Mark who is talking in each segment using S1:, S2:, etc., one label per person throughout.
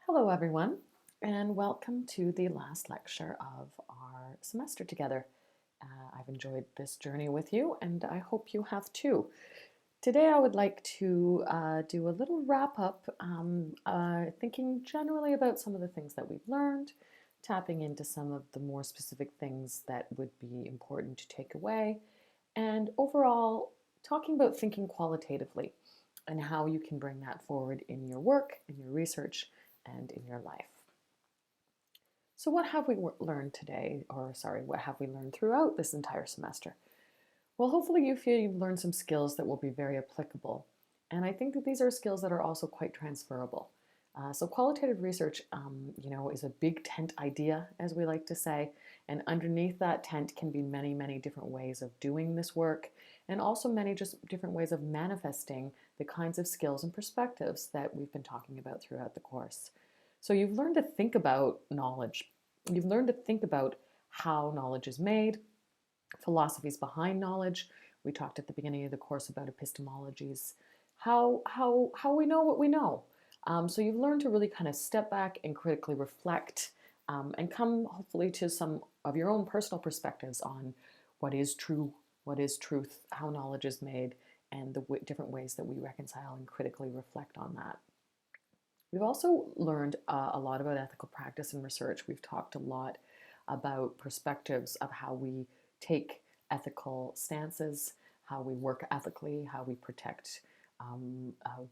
S1: Hello, everyone, and welcome to the last lecture of our semester together. I've enjoyed this journey with you, and I hope you have too. Today, I would like to do a little wrap up, thinking generally about some of the things that we've learned, tapping into some of the more specific things that would be important to take away, and overall, talking about thinking qualitatively and how you can bring that forward in your work, in your research, and in your life. So what have we learned today, or sorry, what have we learned throughout this entire semester? Well, hopefully you feel you've learned some skills that will be very applicable. And I think that these are skills that are also quite transferable. So qualitative research, is a big tent idea, as we like to say. And underneath that tent can be many, many different ways of doing this work, and also many just different ways of manifesting the kinds of skills and perspectives that we've been talking about throughout the course. So you've learned to think about knowledge. You've learned to think about how knowledge is made, philosophies behind knowledge. We talked at the beginning of the course about epistemologies, how we know what we know. So you've learned to really kind of step back and critically reflect, and come hopefully to some of your own personal perspectives on what is true, what is truth, how knowledge is made, and the different ways that we reconcile and critically reflect on that. We've also learned a lot about ethical practice and research. We've talked a lot about perspectives of how we take ethical stances, how we work ethically, how we protect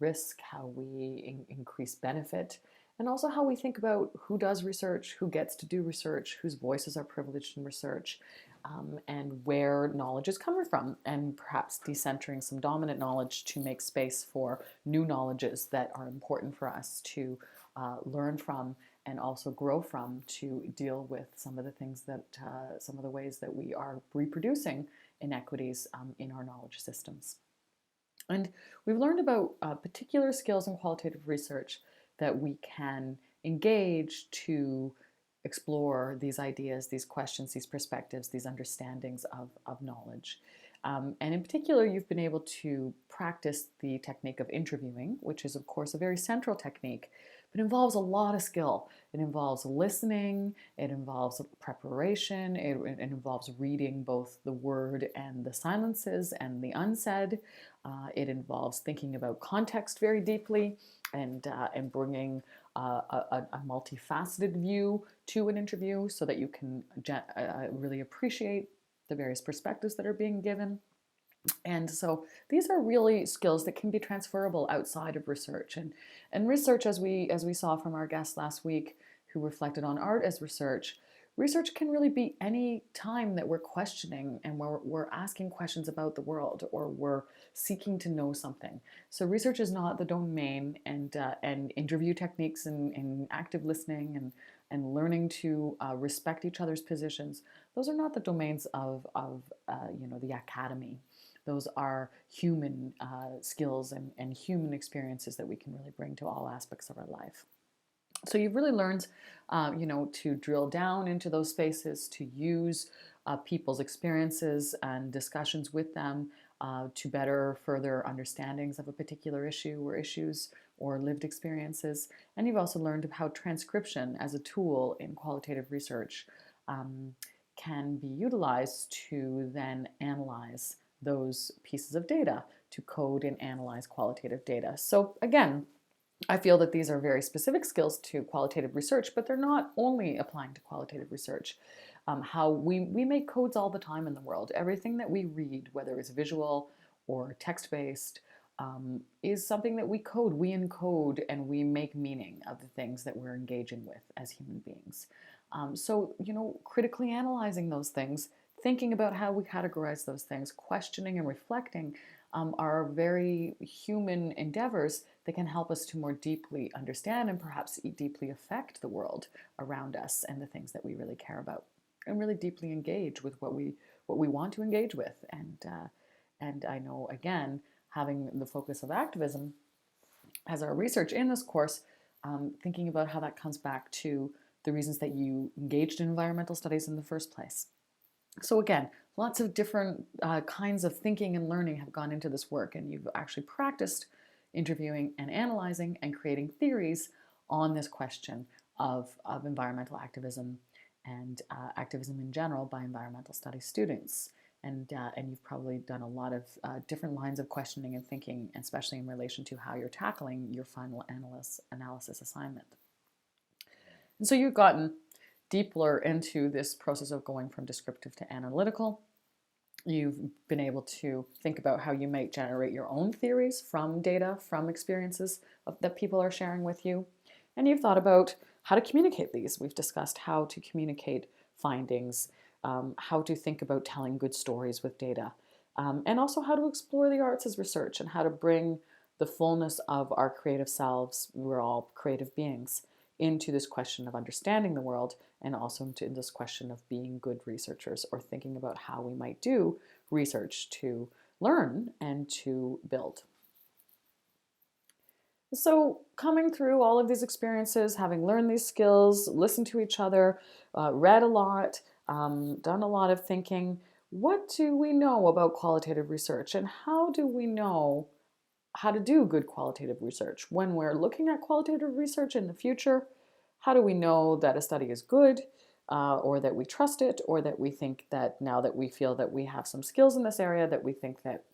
S1: risk, how we increase benefit, and also how we think about who does research, who gets to do research, whose voices are privileged in research, and where knowledge is coming from, and perhaps decentering some dominant knowledge to make space for new knowledges that are important for us to learn from and also grow from, to deal with some of the things that, some of the ways that we are reproducing inequities in our knowledge systems. And we've learned about particular skills in qualitative research that we can engage to explore these ideas, these questions, these perspectives, these understandings of knowledge. And in particular, you've been able to practice the technique of interviewing, which is, of course, a very central technique, but involves a lot of skill. It involves listening, it involves preparation, it involves reading both the word and the silences and the unsaid. It involves thinking about context very deeply and bringing a multifaceted view to an interview so that you can really appreciate the various perspectives that are being given. And so these are really skills that can be transferable outside of research. And research, as we saw from our guest last week, who reflected on art as research, research can really be any time that we're questioning and we're asking questions about the world, or we're seeking to know something. So research is not the domain, and interview techniques and active listening and learning to respect each other's positions, those are not the domains of the academy. Those are human skills and human experiences that we can really bring to all aspects of our life. So you've really learned, to drill down into those spaces, to use people's experiences and discussions with them to better further understandings of a particular issue or issues or lived experiences. And you've also learned how transcription as a tool in qualitative research can be utilized to then analyze those pieces of data, to code and analyze qualitative data. So again, I feel that these are very specific skills to qualitative research, but they're not only applying to qualitative research. How we make codes all the time in the world. Everything that we read, whether it's visual or text-based, is something that we code. We encode and we make meaning of the things that we're engaging with as human beings. So, critically analyzing those things, thinking about how we categorize those things, questioning and reflecting are very human endeavors that can help us to more deeply understand and perhaps deeply affect the world around us and the things that we really care about, and really deeply engage with what we want to engage with. And I know, again, having the focus of activism as our research in this course, thinking about how that comes back to the reasons that you engaged in environmental studies in the first place. So again, lots of different kinds of thinking and learning have gone into this work, and you've actually practiced interviewing and analyzing and creating theories on this question of environmental activism and activism in general by environmental studies students. And you've probably done a lot of different lines of questioning and thinking, especially in relation to how you're tackling your final analysis assignment. And so you've gotten deeper into this process of going from descriptive to analytical. You've been able to think about how you might generate your own theories from data, from experiences that people are sharing with you. And you've thought about how to communicate these. We've discussed how to communicate findings, how to think about telling good stories with data, and also how to explore the arts as research and how to bring the fullness of our creative selves, we're all creative beings, into this question of understanding the world, and also into this question of being good researchers or thinking about how we might do research to learn and to build. So coming through all of these experiences, having learned these skills, listened to each other, read a lot, done a lot of thinking, what do we know about qualitative research, and how do we know how to do good qualitative research? When we're looking at qualitative research in the future, how do we know that a study is good, or that we trust it, or that we think that now that we feel that we have some skills in this area, that we think that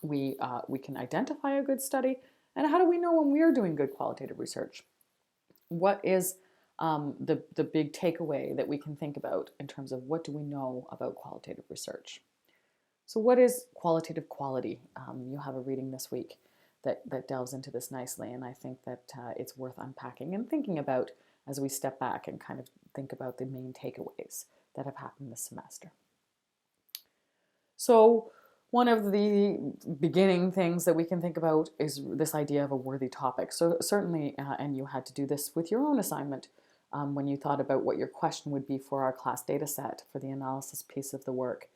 S1: we can identify a good study? And how do we know when we're doing good qualitative research? What is the big takeaway that we can think about in terms of what do we know about qualitative research? So what is qualitative quality? You have a reading this week that delves into this nicely, and I think that it's worth unpacking and thinking about as we step back and kind of think about the main takeaways that have happened this semester. So one of the beginning things that we can think about is this idea of a worthy topic. So certainly, and you had to do this with your own assignment when you thought about what your question would be for our class data set for the analysis piece of the work.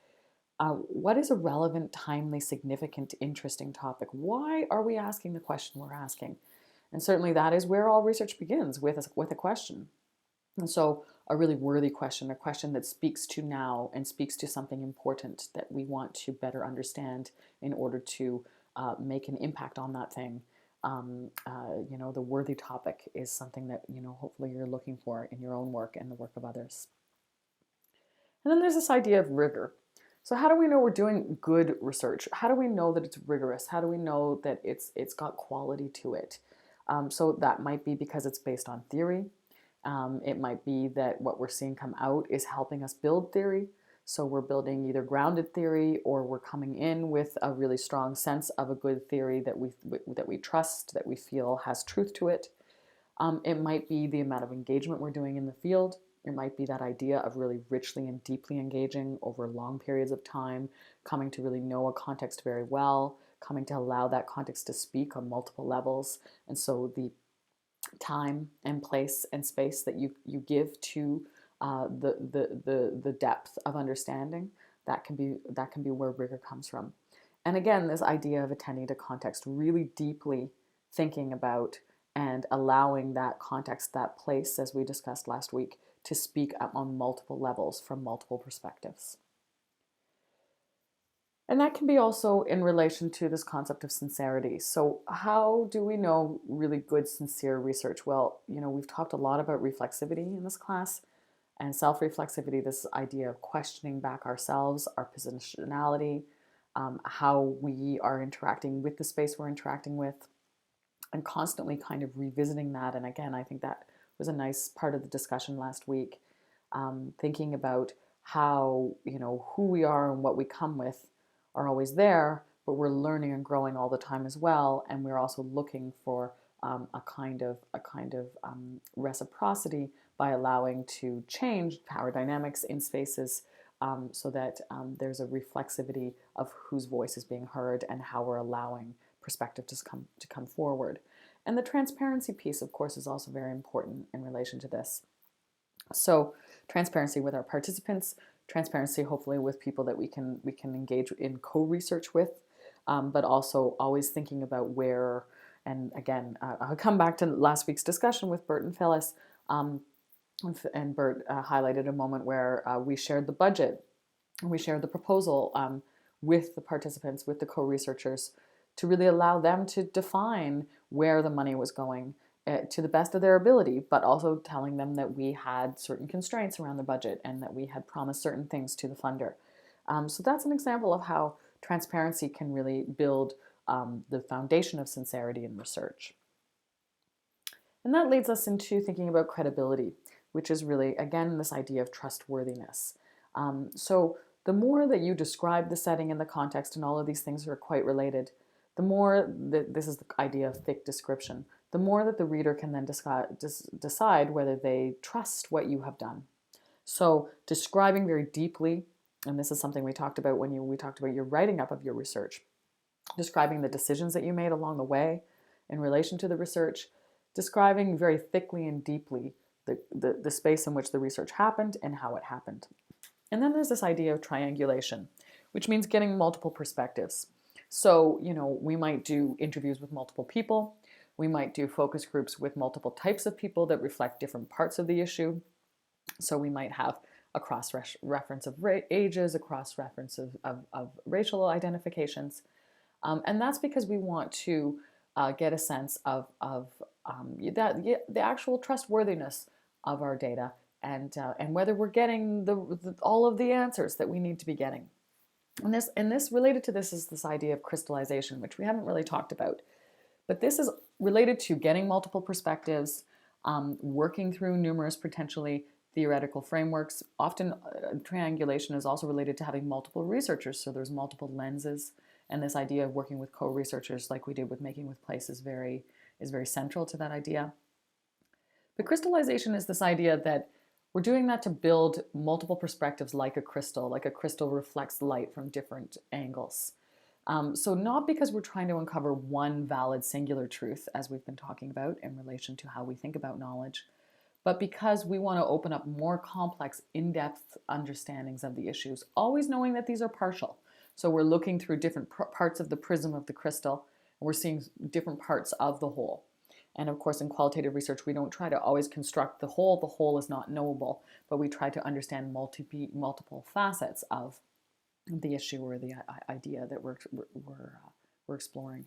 S1: What is a relevant, timely, significant, interesting topic? Why are we asking the question we're asking? And certainly that is where all research begins, with a question. And so a really worthy question, a question that speaks to now and speaks to something important that we want to better understand in order to make an impact on that thing. The worthy topic is something that, hopefully you're looking for in your own work and the work of others. And then there's this idea of rigor. So how do we know we're doing good research? How do we know that it's rigorous? How do we know that it's got quality to it? So that might be because it's based on theory. It might be that what we're seeing come out is helping us build theory. So we're building either grounded theory, or we're coming in with a really strong sense of a good theory that we trust, that we feel has truth to it. It might be the amount of engagement we're doing in the field. It might be that idea of really richly and deeply engaging over long periods of time, coming to really know a context very well, coming to allow that context to speak on multiple levels. And so the time and place and space that you give to the depth of understanding, that can be where rigor comes from. And again, this idea of attending to context, really deeply thinking about and allowing that context, that place, as we discussed last week, to speak on multiple levels from multiple perspectives. And that can be also in relation to this concept of sincerity. So how do we know really good, sincere research? Well, we've talked a lot about reflexivity in this class, and self-reflexivity, this idea of questioning back ourselves, our positionality, how we are interacting with the space we're interacting with, and constantly kind of revisiting that. And again, I think that was a nice part of the discussion last week, thinking about how, who we are and what we come with are always there, but we're learning and growing all the time as well. And we're also looking for a kind of reciprocity by allowing to change power dynamics in spaces, so that there's a reflexivity of whose voice is being heard and how we're allowing perspective to come forward. And the transparency piece, of course, is also very important in relation to this. So transparency with our participants, transparency hopefully with people that we can engage in co-research with, but also always thinking about where, and again, I'll come back to last week's discussion with Bert and Phyllis, and Bert highlighted a moment where we shared the budget, and we shared the proposal with the participants, with the co-researchers, to really allow them to define where the money was going to the best of their ability, but also telling them that we had certain constraints around the budget and that we had promised certain things to the funder. So that's an example of how transparency can really build the foundation of sincerity in research. And that leads us into thinking about credibility, which is really, again, this idea of trustworthiness. So the more that you describe the setting and the context, and all of these things are quite related, the more that this is the idea of thick description, the more that the reader can then decide whether they trust what you have done. So describing very deeply, and this is something we talked about when we talked about your writing up of your research, describing the decisions that you made along the way in relation to the research, describing very thickly and deeply the space in which the research happened and how it happened. And then there's this idea of triangulation, which means getting multiple perspectives. So, we might do interviews with multiple people. We might do focus groups with multiple types of people that reflect different parts of the issue. So we might have a cross-reference of ages, a cross-reference of racial identifications. And that's because we want to get a sense of the actual trustworthiness of our data and whether we're getting all of the answers that we need to be getting. And this related to this is this idea of crystallization, which we haven't really talked about. But this is related to getting multiple perspectives, working through numerous potentially theoretical frameworks. Often triangulation is also related to having multiple researchers, so there's multiple lenses, and this idea of working with co-researchers like we did with Making with Place is very central to that idea. But crystallization is this idea that we're doing that to build multiple perspectives like a crystal reflects light from different angles. So not because we're trying to uncover one valid singular truth, as we've been talking about in relation to how we think about knowledge, but because we want to open up more complex, in-depth understandings of the issues, always knowing that these are partial. So we're looking through different parts of the prism of the crystal, and we're seeing different parts of the whole. And of course, in qualitative research, we don't try to always construct the whole. The whole is not knowable, but we try to understand multiple facets of the issue or the idea that we're exploring.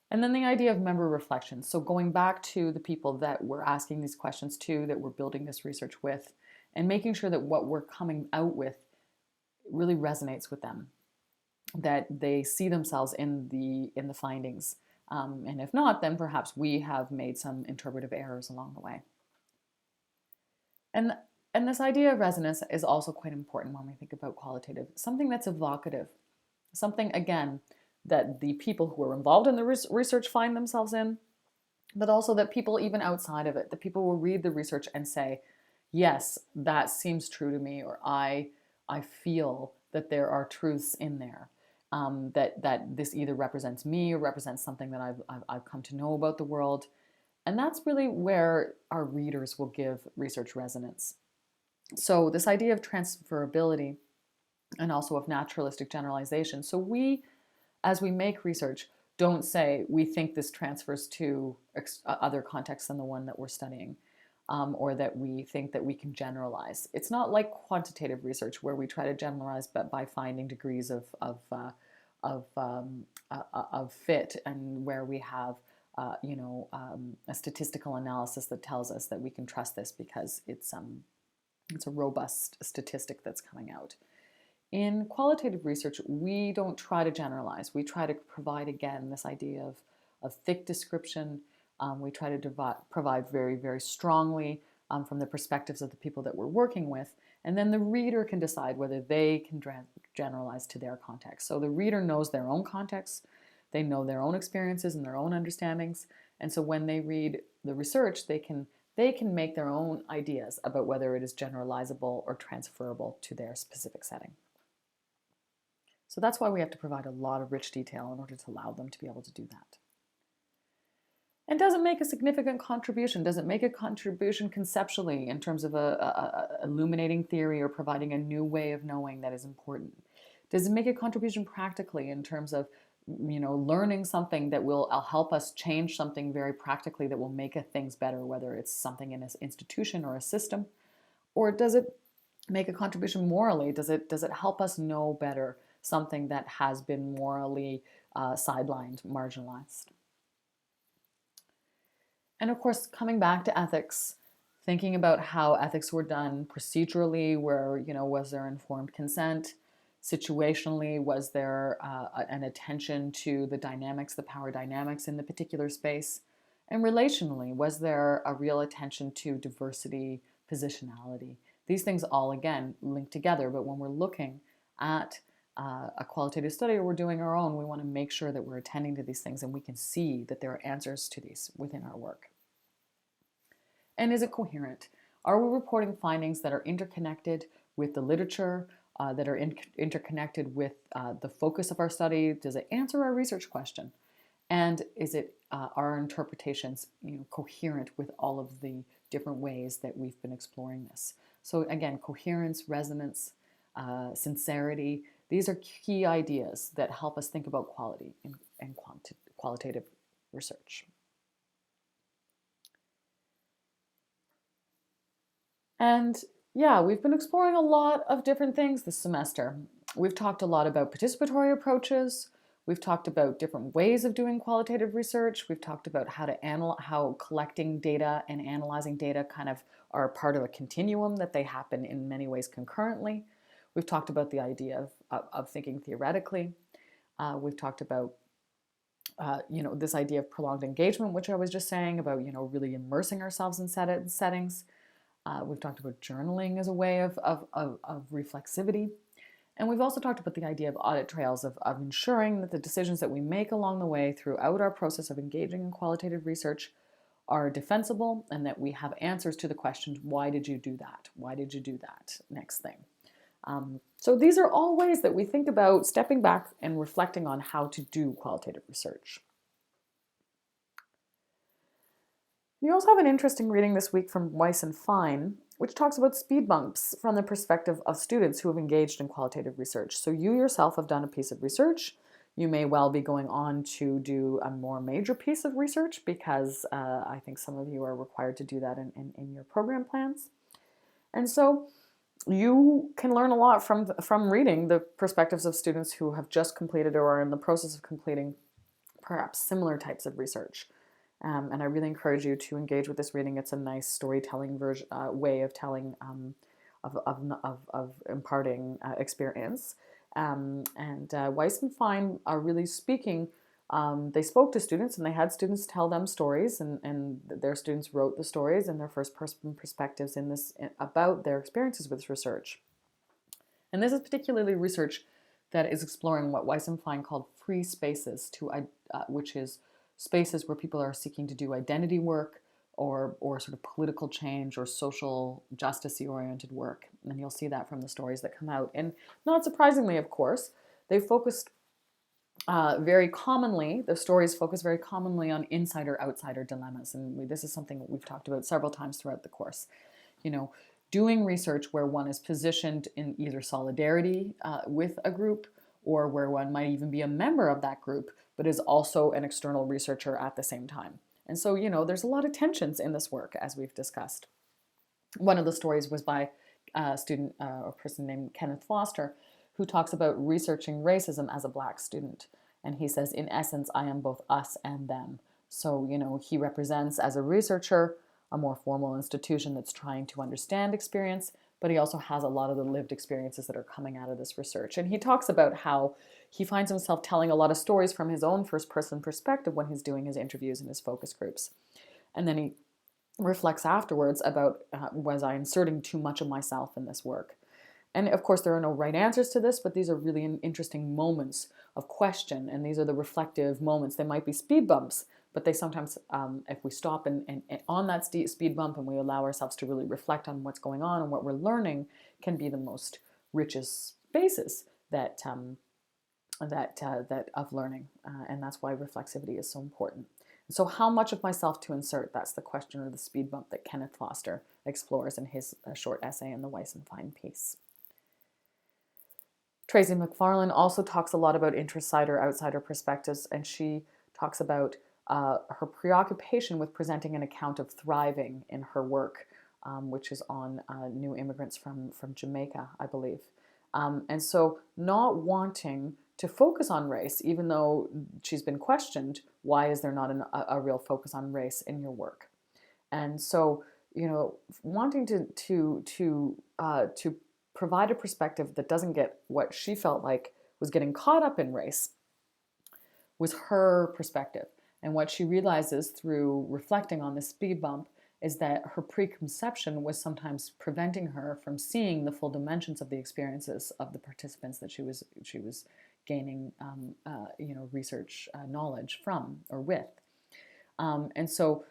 S1: And then the idea of member reflection. So going back to the people that we're asking these questions to, that we're building this research with, and making sure that what we're coming out with really resonates with them, that they see themselves in the findings. And if not, then perhaps we have made some interpretive errors along the way. And this idea of resonance is also quite important when we think about qualitative. Something that's evocative. Something, again, that the people who are involved in the research find themselves in, but also that people even outside of it, the people will read the research and say, yes, that seems true to me, or I feel that there are truths in there. That this either represents me or represents something that I've come to know about the world. And that's really where our readers will give research resonance. So this idea of transferability and also of naturalistic generalization. So we, as we make research, don't say we think this transfers to other contexts than the one that we're studying. Or that we think that we can generalize. It's not like quantitative research where we try to generalize by finding degrees of fit, and where we have a statistical analysis that tells us that we can trust this because it's a robust statistic that's coming out. In qualitative research, we don't try to generalize. We try to provide, again, this idea of thick description. We try to provide very, very strongly from the perspectives of the people that we're working with, and then the reader can decide whether they can generalize to their context. So the reader knows their own context, they know their own experiences and their own understandings, and so when they read the research, they can make their own ideas about whether it is generalizable or transferable to their specific setting. So that's why we have to provide a lot of rich detail in order to allow them to be able to do that. And does it make a significant contribution? Does it make a contribution conceptually in terms of illuminating theory or providing a new way of knowing that is important? Does it make a contribution practically in terms of learning something that will help us change something very practically that will make things better, whether it's something in an institution or a system? Or does it make a contribution morally? Does it help us know better something that has been morally sidelined, marginalized? And of course, coming back to ethics, thinking about how ethics were done procedurally, where, was there informed consent? Situationally, was there an attention to the dynamics, the power dynamics in the particular space? And relationally, was there a real attention to diversity, positionality? These things all, again, link together. But when we're looking at a qualitative study or we're doing our own, we want to make sure that we're attending to these things and we can see that there are answers to these within our work. And is it coherent? Are we reporting findings that are interconnected with the literature, that are interconnected with the focus of our study? Does it answer our research question? And is it our interpretations coherent with all of the different ways that we've been exploring this? So again, coherence, resonance, sincerity, these are key ideas that help us think about quality and qualitative research. And yeah, we've been exploring a lot of different things this semester. We've talked a lot about participatory approaches. We've talked about different ways of doing qualitative research. We've talked about how collecting data and analyzing data kind of are part of a continuum, that they happen in many ways concurrently. We've talked about the idea of thinking theoretically. We've talked about this idea of prolonged engagement, which I was just saying about, really immersing ourselves in settings. We've talked about journaling as a way of reflexivity. And we've also talked about the idea of audit trails, of ensuring that the decisions that we make along the way throughout our process of engaging in qualitative research are defensible, and that we have answers to the questions, why did you do that? Why did you do that? Next thing. So these are all ways that we think about stepping back and reflecting on how to do qualitative research. You also have an interesting reading this week from Weiss and Fine, which talks about speed bumps from the perspective of students who have engaged in qualitative research. So you yourself have done a piece of research. You may well be going on to do a more major piece of research, because I think some of you are required to do that in your program plans. And so you can learn a lot from reading the perspectives of students who have just completed or are in the process of completing perhaps similar types of research. And I really encourage you to engage with this reading. It's a nice storytelling way of telling, of imparting experience. And Weiss and Fine are really speaking. They spoke to students, and they had students tell them stories, and their students wrote the stories and their first-person perspectives about their experiences with research. And this is particularly research that is exploring what Weiss and Fine called free spaces, which is spaces where people are seeking to do identity work or sort of political change or social justice-oriented work. And you'll see that from the stories that come out. And not surprisingly, of course, they focused the stories focus very commonly on insider-outsider dilemmas. And this is something that we've talked about several times throughout the course. Doing research where one is positioned in either solidarity with a group, or where one might even be a member of that group, but is also an external researcher at the same time. And so, there's a lot of tensions in this work, as we've discussed. One of the stories was by a student or person named Kenneth Foster, who talks about researching racism as a Black student. And he says, in essence, I am both us and them. So, he represents, as a researcher, a more formal institution that's trying to understand experience, but he also has a lot of the lived experiences that are coming out of this research. And he talks about how he finds himself telling a lot of stories from his own first-person perspective when he's doing his interviews and his focus groups. And then he reflects afterwards about, was I inserting too much of myself in this work? And of course, there are no right answers to this, but these are really interesting moments of question, and these are the reflective moments. They might be speed bumps, but they sometimes, if we stop and on that speed bump and we allow ourselves to really reflect on what's going on and what we're learning, can be the most richest spaces that of learning, and that's why reflexivity is so important. So how much of myself to insert? That's the question, or the speed bump, that Kenneth Foster explores in his short essay in the Weiss and Fine piece. Tracy McFarlane also talks a lot about insider-outsider perspectives, and she talks about her preoccupation with presenting an account of thriving in her work, which is on new immigrants from Jamaica, I believe. And so not wanting to focus on race, even though she's been questioned, why is there not a real focus on race in your work? And so, wanting to provide a perspective that doesn't get what she felt like was getting caught up in race was her perspective. And what she realizes through reflecting on the speed bump is that her preconception was sometimes preventing her from seeing the full dimensions of the experiences of the participants that she was gaining research knowledge from or with. And so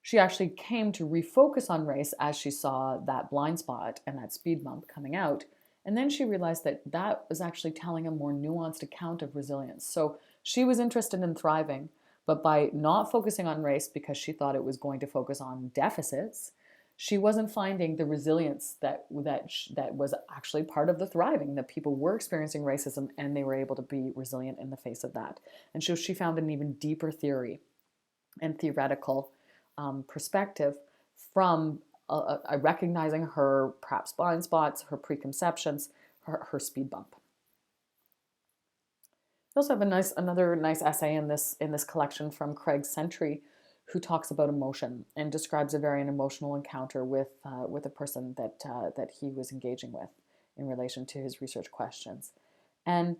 S1: she actually came to refocus on race as she saw that blind spot and that speed bump coming out. And then she realized that that was actually telling a more nuanced account of resilience. So she was interested in thriving, but by not focusing on race because she thought it was going to focus on deficits, she wasn't finding the resilience that was actually part of the thriving, that people were experiencing racism and they were able to be resilient in the face of that. And so she found an even deeper theory and theoretical perspective from recognizing her perhaps blind spots, her preconceptions, her speed bump. We also have another nice essay in this collection from Craig Sentry, who talks about emotion and describes a very emotional encounter with a person that he was engaging with in relation to his research questions, and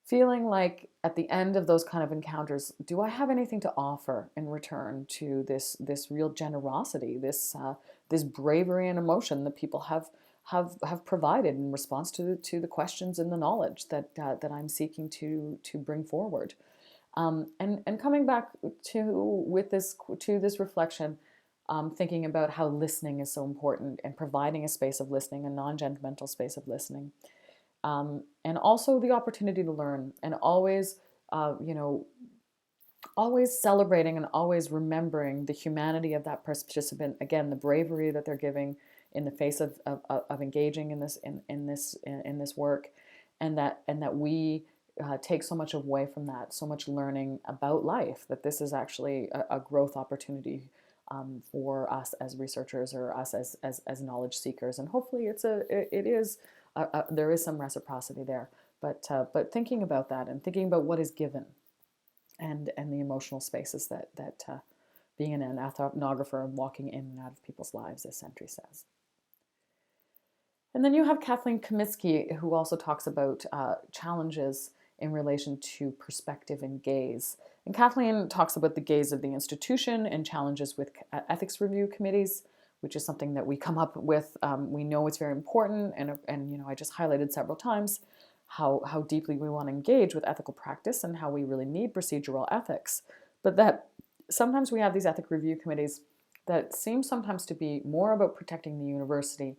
S1: feeling like at the end of those kind of encounters, do I have anything to offer in return to this real generosity, this bravery and emotion that people have provided in response to the questions and the knowledge that I'm seeking to bring forward, and coming back to this reflection, thinking about how listening is so important and providing a space of listening, a non-judgmental space of listening. And also the opportunity to learn, and always, always celebrating and always remembering the humanity of that participant. Again, the bravery that they're giving in the face of engaging in this work, and that we take so much away from that, so much learning about life. That this is actually a growth opportunity for us as researchers or us as knowledge seekers, and hopefully it is. There is some reciprocity there, but thinking about that and thinking about what is given, and the emotional spaces that being an ethnographer and walking in and out of people's lives, as Sentry says. And then you have Kathleen Kamitsky, who also talks about challenges in relation to perspective and gaze. And Kathleen talks about the gaze of the institution and challenges with ethics review committees, which is something that we come up with. We know it's very important, and I just highlighted several times how deeply we want to engage with ethical practice and how we really need procedural ethics, but that sometimes we have these ethic review committees that seem sometimes to be more about protecting the university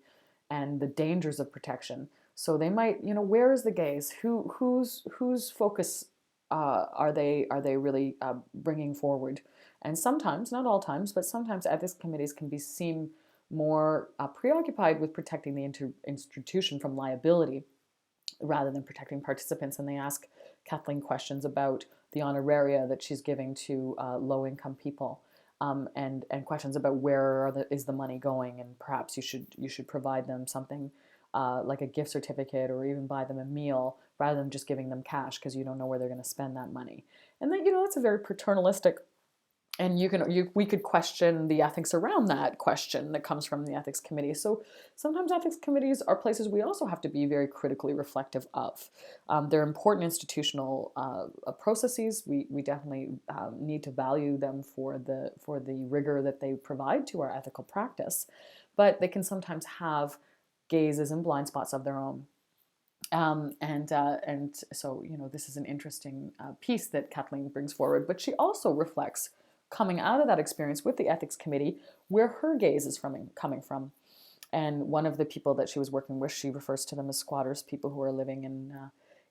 S1: and the dangers of protection. So they might, where is the gaze? Whose focus are they really bringing forward? And sometimes, not all times, but sometimes ethics committees can seem more preoccupied with protecting the institution from liability rather than protecting participants. And they ask Kathleen questions about the honoraria that she's giving to low-income people, and questions about where is the money going, and perhaps you should provide them something like a gift certificate, or even buy them a meal rather than just giving them cash because you don't know where they're going to spend that money. And then, it's a very paternalistic, and we could question the ethics around that question that comes from the ethics committee. So sometimes ethics committees are places we also have to be very critically reflective of. They're important institutional processes. We definitely need to value them for the rigor that they provide to our ethical practice, but they can sometimes have gazes and blind spots of their own. And so, this is an interesting piece that Kathleen brings forward, but she also reflects, coming out of that experience with the ethics committee, where her gaze is coming from. And one of the people that she was working with, she refers to them as squatters, people who are living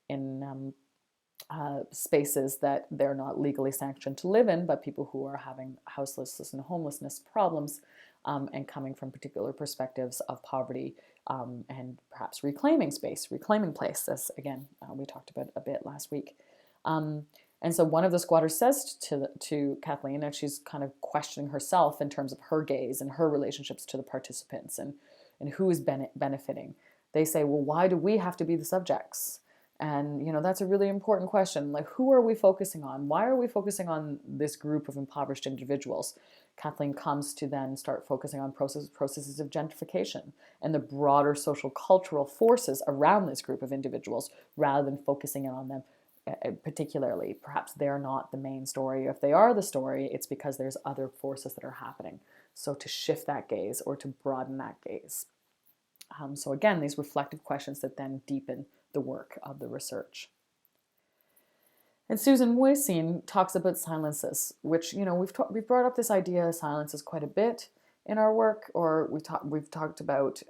S1: in spaces that they're not legally sanctioned to live in, but people who are having houselessness and homelessness problems, and coming from particular perspectives of poverty, and perhaps reclaiming place, as again we talked about a bit last week. And so one of the squatters says to Kathleen, and she's kind of questioning herself in terms of her gaze and her relationships to the participants and who is benefiting. They say, well, why do we have to be the subjects? And, that's a really important question. Like, who are we focusing on? Why are we focusing on this group of impoverished individuals? Kathleen comes to then start focusing on processes of gentrification and the broader social cultural forces around this group of individuals, rather than focusing in on them particularly. Perhaps they're not the main story. If they are the story, it's because there's other forces that are happening. So to shift that gaze or to broaden that gaze. So again, these reflective questions that then deepen the work of the research. And Susan Moisine talks about silences, which, we've brought up this idea of silences quite a bit in our work, or we've talked about,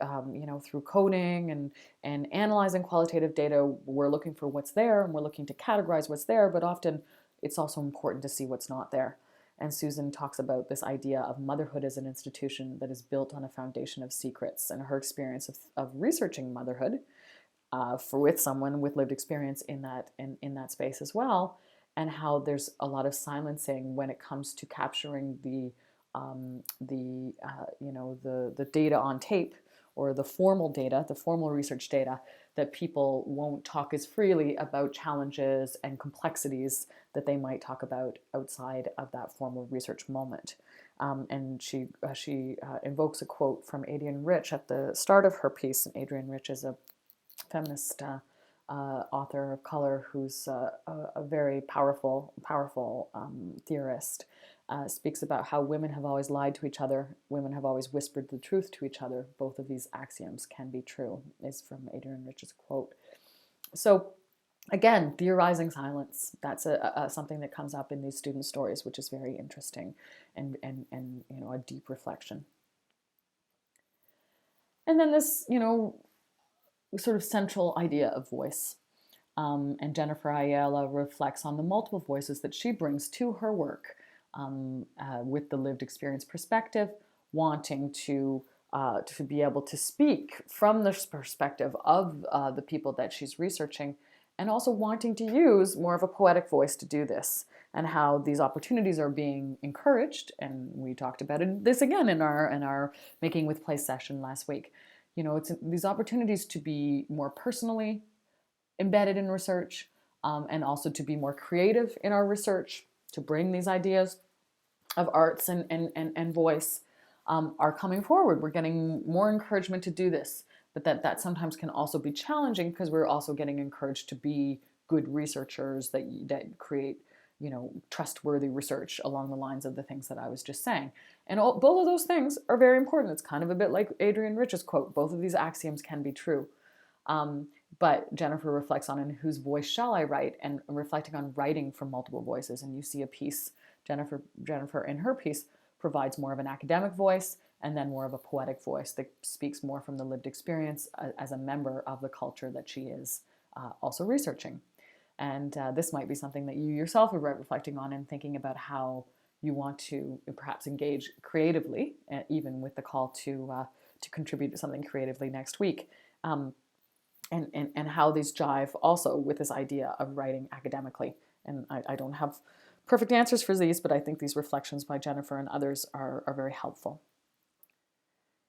S1: through coding and analyzing qualitative data, we're looking for what's there and we're looking to categorize what's there, but often it's also important to see what's not there. And Susan talks about this idea of motherhood as an institution that is built on a foundation of secrets, and her experience of researching motherhood with someone with lived experience in that space as well, and how there's a lot of silencing when it comes to capturing the data on tape, or the formal data, the formal research data, that people won't talk as freely about challenges and complexities that they might talk about outside of that formal research moment. And she invokes a quote from Adrienne Rich at the start of her piece. And Adrienne Rich is a feminist author of color who's a very powerful theorist. Speaks about how women have always lied to each other, women have always whispered the truth to each other. Both of these axioms can be true, is from Adrienne Rich's quote. So again, theorizing silence, that's something that comes up in these student stories, which is very interesting and a deep reflection. And then this, sort of central idea of voice. And Jennifer Ayala reflects on the multiple voices that she brings to her work, with the lived experience perspective, wanting to be able to speak from the perspective of the people that she's researching, and also wanting to use more of a poetic voice to do this, and how these opportunities are being encouraged. And we talked about this again in our Making with Play session last week. It's these opportunities to be more personally embedded in research, and also to be more creative in our research, to bring these ideas of arts and voice, are coming forward. We're getting more encouragement to do this, but that sometimes can also be challenging, because we're also getting encouraged to be good researchers that create trustworthy research along the lines of the things that I was just saying. And both of those things are very important. It's kind of a bit like Adrienne Rich's quote, both of these axioms can be true. But Jennifer reflects on, in whose voice shall I write, and reflecting on writing from multiple voices. And you see a piece, Jennifer in her piece provides more of an academic voice, and then more of a poetic voice that speaks more from the lived experience as a member of the culture that she is also researching. And this might be something that you yourself are reflecting on and thinking about how you want to perhaps engage creatively, even with the call to contribute to something creatively next week. And how these jive also with this idea of writing academically. And I don't have perfect answers for these, but I think these reflections by Jennifer and others are very helpful.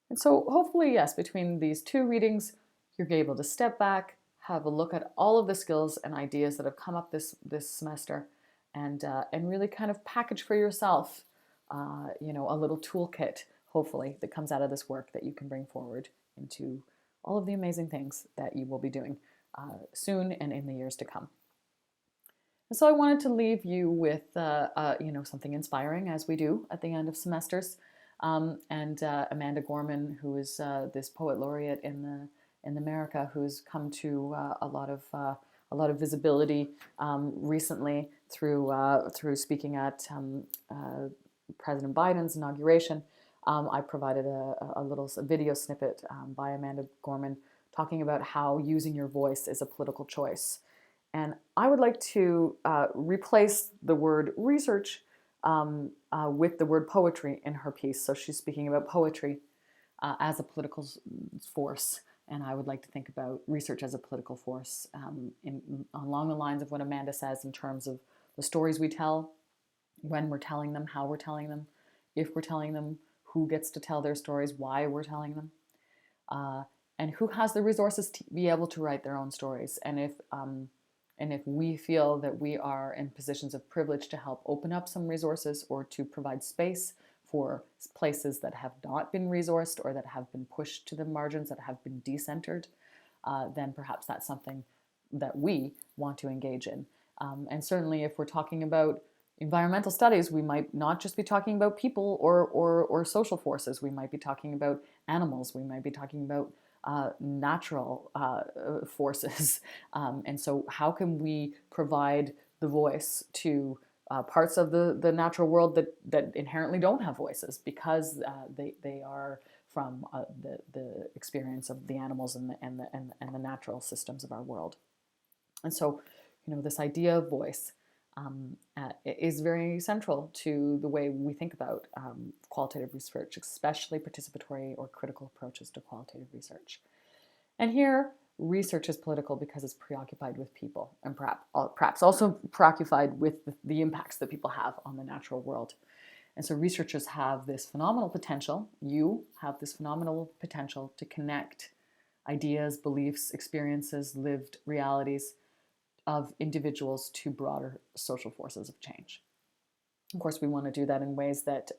S1: And so hopefully, yes, between these two readings, you're able to step back, have a look at all of the skills and ideas that have come up this semester, and really kind of package for yourself, a little toolkit, hopefully, that comes out of this work that you can bring forward into all of the amazing things that you will be doing soon and in the years to come. And so I wanted to leave you with something inspiring, as we do at the end of semesters. And Amanda Gorman, who is this poet laureate in America, who's come to a lot of visibility recently through speaking at President Biden's inauguration. I provided a little video snippet by Amanda Gorman talking about how using your voice is a political choice. And I would like to replace the word research with the word poetry in her piece. So she's speaking about poetry as a political force. And I would like to think about research as a political force along the lines of what Amanda says in terms of the stories we tell, when we're telling them, how we're telling them, if we're telling them, who gets to tell their stories, why we're telling them. and who has the resources to be able to write their own stories. And if we feel that we are in positions of privilege to help open up some resources or to provide space for places that have not been resourced or that have been pushed to the margins, that have been decentered, then perhaps that's something that we want to engage in. And certainly if we're talking about environmental studies, we might not just be talking about people or social forces. We might be talking about animals. We might be talking about natural forces. And so how can we provide the voice to parts of the natural world that inherently don't have voices because they are from the experience of the animals and the natural systems of our world. And so, this idea of voice is very central to the way we think about qualitative research, especially participatory or critical approaches to qualitative research. And here, research is political because it's preoccupied with people and perhaps also preoccupied with the impacts that people have on the natural world. And so researchers have this phenomenal potential, you have this phenomenal potential to connect ideas, beliefs, experiences, lived realities of individuals to broader social forces of change. Of course, we want to do that in ways that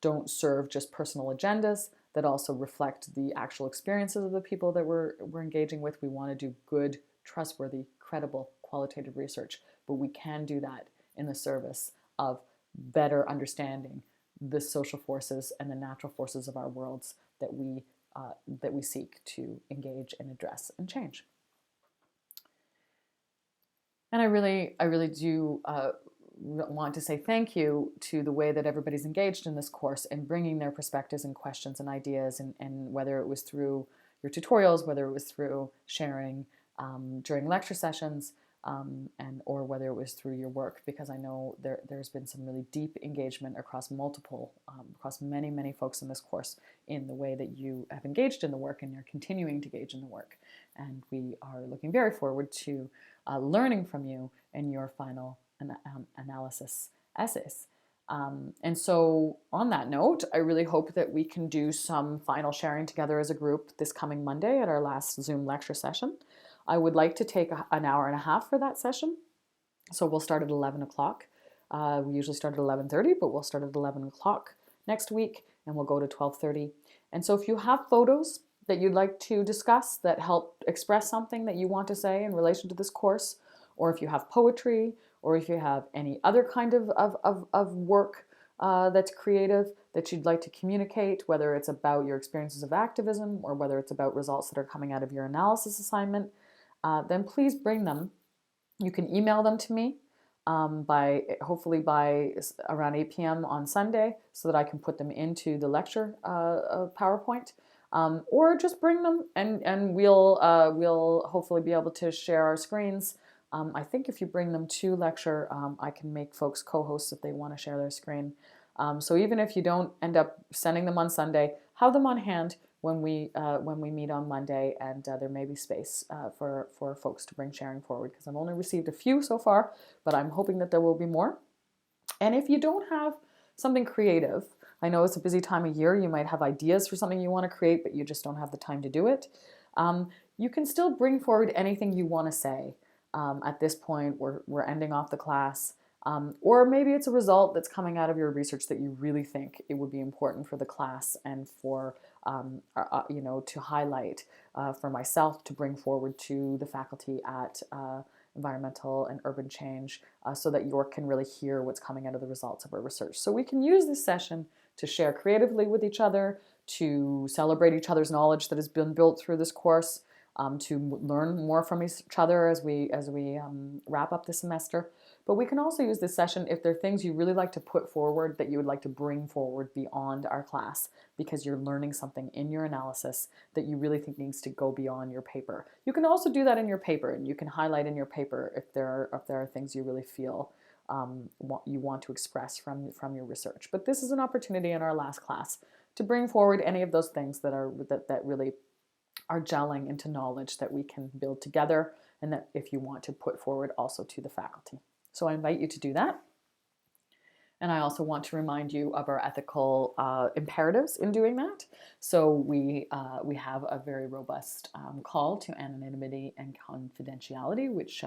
S1: don't serve just personal agendas, that also reflect the actual experiences of the people that we're engaging with. We want to do good, trustworthy, credible, qualitative research, but we can do that in the service of better understanding the social forces and the natural forces of our worlds that we seek to engage and address and change. And I really do want to say thank you to the way that everybody's engaged in this course and bringing their perspectives and questions and ideas, and whether it was through your tutorials, whether it was through sharing during lecture sessions, or whether it was through your work, because I know there's been some really deep engagement across many folks in this course in the way that you have engaged in the work and you're continuing to engage in the work. And we are looking very forward to learning from you in your final analysis essays. And so on that note, I really hope that we can do some final sharing together as a group this coming Monday at our last Zoom lecture session. I would like to take an hour and a half for that session. So we'll start at 11 o'clock. We usually start at 11:30, but we'll start at 11 o'clock next week, and we'll go to 12:30. And so if you have photos that you'd like to discuss that help express something that you want to say in relation to this course, or if you have poetry, or if you have any other kind of work that's creative that you'd like to communicate, whether it's about your experiences of activism or whether it's about results that are coming out of your analysis assignment, then please bring them. You can email them to me hopefully by around 8 p.m. on Sunday so that I can put them into the lecture PowerPoint. Or just bring them and we'll hopefully be able to share our screens. I think if you bring them to lecture, I can make folks co-hosts if they want to share their screen. So even if you don't end up sending them on Sunday, have them on hand when we meet on Monday, and there may be space for folks to bring sharing forward, because I've only received a few so far, but I'm hoping that there will be more. And if you don't have something creative, I know it's a busy time of year, you might have ideas for something you want to create, but you just don't have the time to do it. You can still bring forward anything you want to say. At this point, we're ending off the class. Or maybe it's a result that's coming out of your research that you really think it would be important for the class and for, to highlight for myself to bring forward to the faculty at Environmental and Urban Change, so that York can really hear what's coming out of the results of our research. So we can use this session to share creatively with each other, to celebrate each other's knowledge that has been built through this course, to learn more from each other as we wrap up the semester. But we can also use this session if there are things you really like to put forward that you would like to bring forward beyond our class, because you're learning something in your analysis that you really think needs to go beyond your paper. You can also do that in your paper, and you can highlight in your paper if there are things you really feel you want to express from your research. But this is an opportunity in our last class to bring forward any of those things that really are gelling into knowledge that we can build together, and that if you want to put forward also to the faculty. So I invite you to do that. And I also want to remind you of our ethical imperatives in doing that. So we have a very robust call to anonymity and confidentiality, which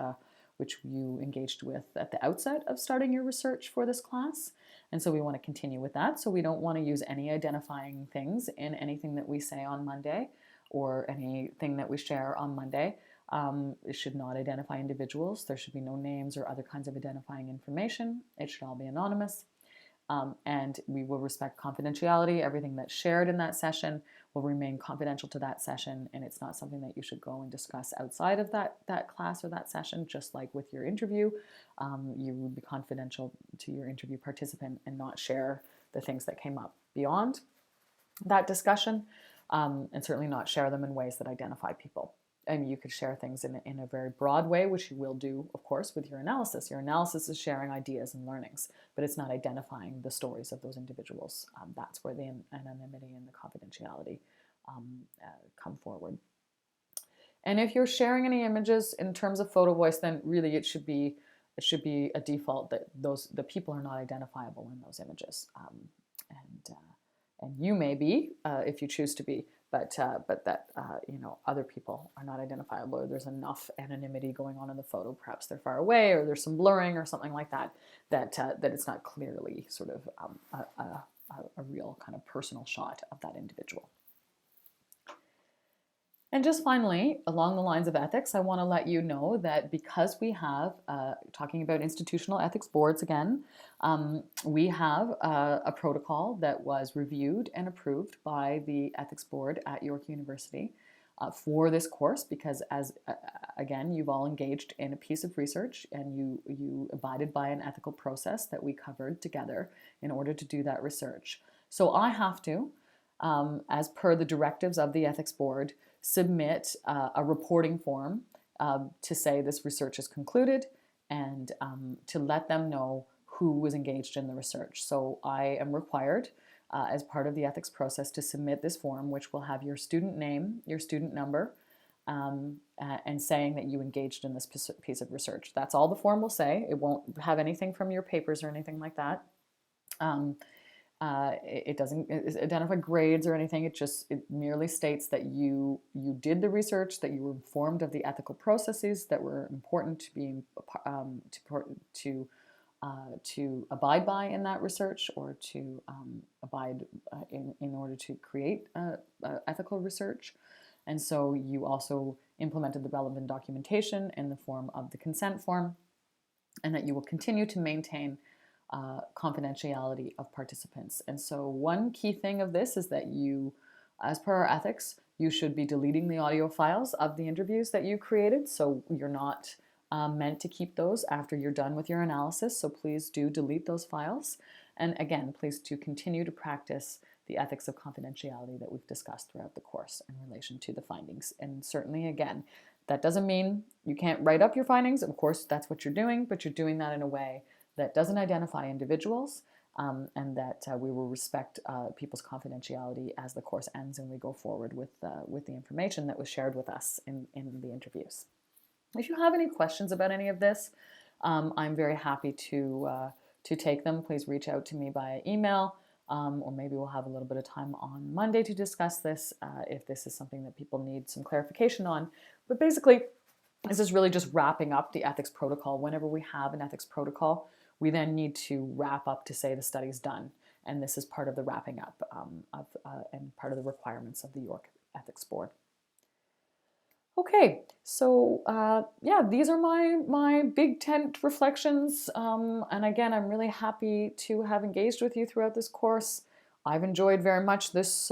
S1: you engaged with at the outset of starting your research for this class. And so we want to continue with that. So we don't want to use any identifying things in anything that we say on Monday or anything that we share on Monday. It should not identify individuals. There should be no names or other kinds of identifying information. It should all be anonymous. And we will respect confidentiality. Everything that's shared in that session will remain confidential to that session, and it's not something that you should go and discuss outside of that class or that session. Just like with your interview, you would be confidential to your interview participant and not share the things that came up beyond that discussion, and certainly not share them in ways that identify people. And you could share things in a very broad way, which you will do, of course, with your analysis. Your analysis is sharing ideas and learnings, but it's not identifying the stories of those individuals. That's where the anonymity and the confidentiality come forward. And if you're sharing any images in terms of photo voice, then really it should be a default that the people are not identifiable in those images. And you may be, if you choose to be, but that other people are not identifiable, or there's enough anonymity going on in the photo. Perhaps they're far away, or there's some blurring or something like that. That it's not clearly sort of a real kind of personal shot of that individual. And just finally, along the lines of ethics, I want to let you know that because we have, talking about institutional ethics boards again, we have a protocol that was reviewed and approved by the ethics board at York University for this course, because again, you've all engaged in a piece of research and you abided by an ethical process that we covered together in order to do that research. So I have to, as per the directives of the ethics board, submit a reporting form to say this research is concluded, and to let them know who was engaged in the research. So I am required, as part of the ethics process, to submit this form, which will have your student name, your student number, and saying that you engaged in this piece of research. That's all the form will say. It won't have anything from your papers or anything like that. It doesn't identify grades or anything. It merely states that you did the research, that you were informed of the ethical processes that were important to be to abide by in that research, or to abide in order to create ethical research. And so you also implemented the relevant documentation in the form of the consent form, and that you will continue to maintain confidentiality of participants. And so one key thing of this is that you, as per our ethics, you should be deleting the audio files of the interviews that you created. So you're not meant to keep those after you're done with your analysis. So please do delete those files. And again, please do continue to practice the ethics of confidentiality that we've discussed throughout the course in relation to the findings. And certainly, again, that doesn't mean you can't write up your findings. Of course, that's what you're doing, but you're doing that in a way that doesn't identify individuals, and that we will respect people's confidentiality as the course ends and we go forward with the information that was shared with us in the interviews. If you have any questions about any of this, I'm very happy to take them. Please reach out to me via email, or maybe we'll have a little bit of time on Monday to discuss this if this is something that people need some clarification on. But basically, this is really just wrapping up the ethics protocol. Whenever we have an ethics protocol, we then need to wrap up to say the study's done. And this is part of the wrapping up and part of the requirements of the York Ethics Board. Okay, so yeah, these are my big tent reflections. And again, I'm really happy to have engaged with you throughout this course. I've enjoyed very much this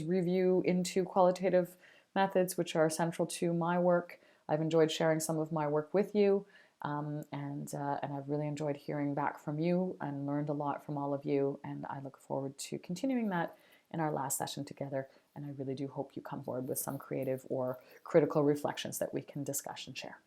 S1: review into qualitative methods, which are central to my work. I've enjoyed sharing some of my work with you, and I've really enjoyed hearing back from you and learned a lot from all of you, and I look forward to continuing that in our last session together, and I really do hope you come forward with some creative or critical reflections that we can discuss and share.